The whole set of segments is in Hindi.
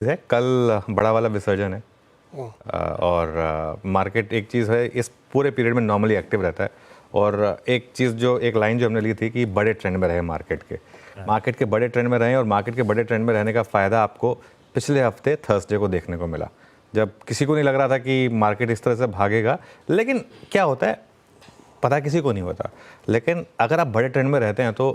है कल बड़ा वाला विसर्जन है। और मार्केट एक चीज़ है, इस पूरे पीरियड में नॉर्मली एक्टिव रहता है। और एक चीज़ जो एक लाइन जो हमने ली थी कि बड़े ट्रेंड में रहे मार्केट के बड़े ट्रेंड में रहें। और मार्केट के बड़े ट्रेंड में रहने का फ़ायदा आपको पिछले हफ्ते थर्सडे को देखने को मिला, जब किसी को नहीं लग रहा था कि मार्केट इस तरह से भागेगा। लेकिन क्या होता है पता किसी को नहीं होता, लेकिन अगर आप बड़े ट्रेंड में रहते हैं तो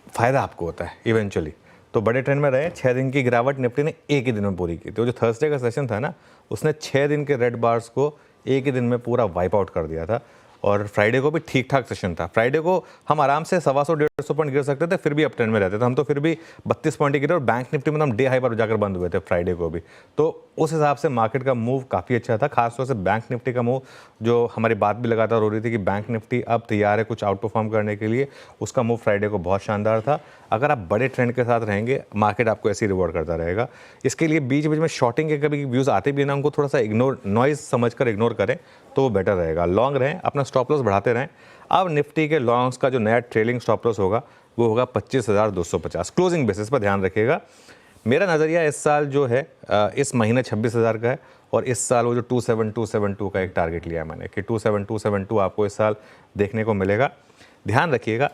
फ़ायदा आपको होता है इवेंचुअली। तो बड़े ट्रेंड में रहे। 6 दिन की गिरावट निफ्टी ने एक ही दिन में पूरी की। तो जो थर्सडे का सेशन था ना, उसने 6 दिन के रेड बार्स को एक ही दिन में पूरा वाइप आउट कर दिया था। और फ्राइडे को भी ठीक ठाक सेशन था। फ्राइडे को हम आराम से 125-150 पॉइंट गिर सकते थे, फिर भी अप ट्रेंड में रहते थे हम। तो फिर भी 32 पॉइंट गिरे और बैंक निफ्टी में हम डे हाई पर जाकर बंद हुए थे फ्राइडे को भी। तो उस हिसाब से मार्केट का मूव काफ़ी अच्छा था। खासतौर से बैंक निफ्टी का मूव, जो हमारी बात भी लगातार हो रही थी कि बैंक निफ्टी अब तैयार है कुछ आउट परफॉर्म करने के लिए, उसका मूव फ्राइडे को बहुत शानदार था। अगर आप बड़े ट्रेंड के साथ रहेंगे, मार्केट आपको ऐसे ही रिवॉर्ड करता रहेगा। इसके लिए बीच बीच में शॉर्टिंग के कभी व्यूज़ आते भी ना, उनको थोड़ा सा इग्नोर, नॉइज़ समझकर इग्नोर करें तो वो बेटर रहेगा। लॉन्ग रहें, अपना स्टॉप लॉस बढ़ाते रहें। अब निफ्टी के लॉन्ग्स का जो नया ट्रेलिंग स्टॉप लॉस होगा वो होगा 25,250 क्लोजिंग बेसिस पर, ध्यान रखिएगा। मेरा नज़रिया इस साल जो है, इस महीने 26,000 का है। और इस साल वो जो 27,272 का एक टारगेट लिया है मैंने कि 27,272 आपको इस साल देखने को मिलेगा। ध्यान रखिएगा,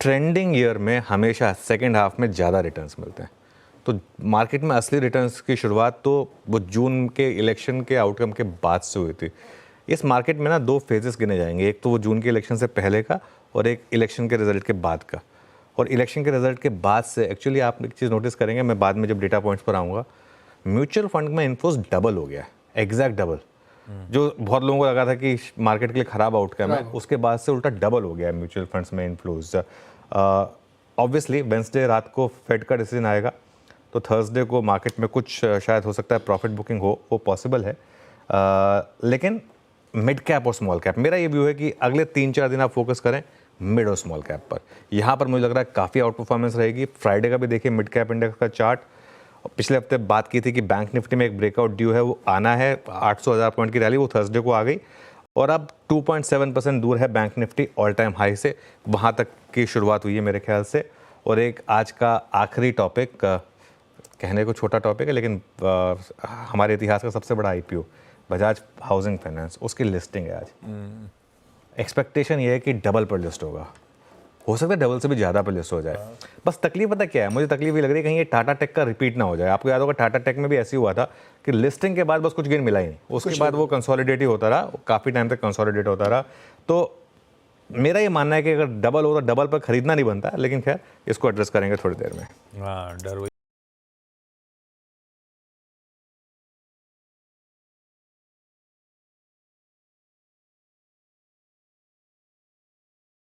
ट्रेंडिंग ईयर में हमेशा सेकेंड हाफ में ज़्यादा रिटर्न्स मिलते हैं। तो मार्केट में असली रिटर्न्स की शुरुआत तो वो जून के इलेक्शन के आउटकम के बाद से हुई थी। इस मार्केट में ना 2 फेजेस गिने जाएंगे, एक तो वो जून के इलेक्शन से पहले का और एक इलेक्शन के रिजल्ट के बाद का। और इलेक्शन के रिजल्ट के बाद से एक्चुअली आप एक चीज़ नोटिस करेंगे, मैं बाद में जब डेटा पॉइंट्स पर आऊँगा, म्यूचुअल फंड में इन्फ्लोज डबल हो गया है, एग्जैक्ट डबल। जो बहुत लोगों को लगा था कि मार्केट के लिए ख़राब आउटकम है, उसके बाद से उल्टा डबल हो गया है म्यूचुअल फंड्स में इन्फ्लोज। ऑब्वियसली वेंसडे रात को फेड का डिसीजन आएगा, तो थर्सडे को मार्केट में कुछ शायद हो सकता है प्रॉफिट बुकिंग हो, वो पॉसिबल है। लेकिन मिड कैप और स्मॉल कैप, मेरा ये व्यू है कि अगले 3-4 दिन आप फोकस करें मिड और स्मॉल कैप पर। यहाँ पर मुझे लग रहा है काफ़ी आउट परफॉर्मेंस रहेगी। फ्राइडे का भी देखिए मिड कैप इंडेक्स का चार्ट। पिछले हफ्ते बात की थी कि बैंक निफ्टी में एक ब्रेकआउट ड्यू है, वो आना है। 800,000 पॉइंट की रैली वो थर्सडे को आ गई और अब 2.7% दूर है bank Nifty all time high से। वहाँ तक की शुरुआत हुई है मेरे ख्याल से। और एक आज का आखिरी टॉपिक, कहने को छोटा टॉपिक है लेकिन हमारे इतिहास का सबसे बड़ा IPO बजाज हाउसिंग फाइनेंस, उसकी लिस्टिंग है आज। एक्सपेक्टेशन ये है कि डबल पर लिस्ट होगा, हो सकता है डबल से भी ज़्यादा पर लिस्ट हो जाए। बस तकलीफ पता क्या है, मुझे तकलीफ ये लग रही है कहीं ये टाटा टेक का रिपीट ना हो जाए। आपको याद होगा टाटा टेक में भी ऐसे हुआ था कि लिस्टिंग के बाद बस कुछ गेन मिला ही नहीं, उसके बाद वो कंसोलिडेट ही होता रहा, काफ़ी टाइम तक कंसोलिडेट होता रहा। तो मेरा ये मानना है कि अगर डबल हो तो डबल पर खरीदना नहीं बनता, लेकिन खैर इसको एड्रेस करेंगे थोड़ी देर में। हाँ, डर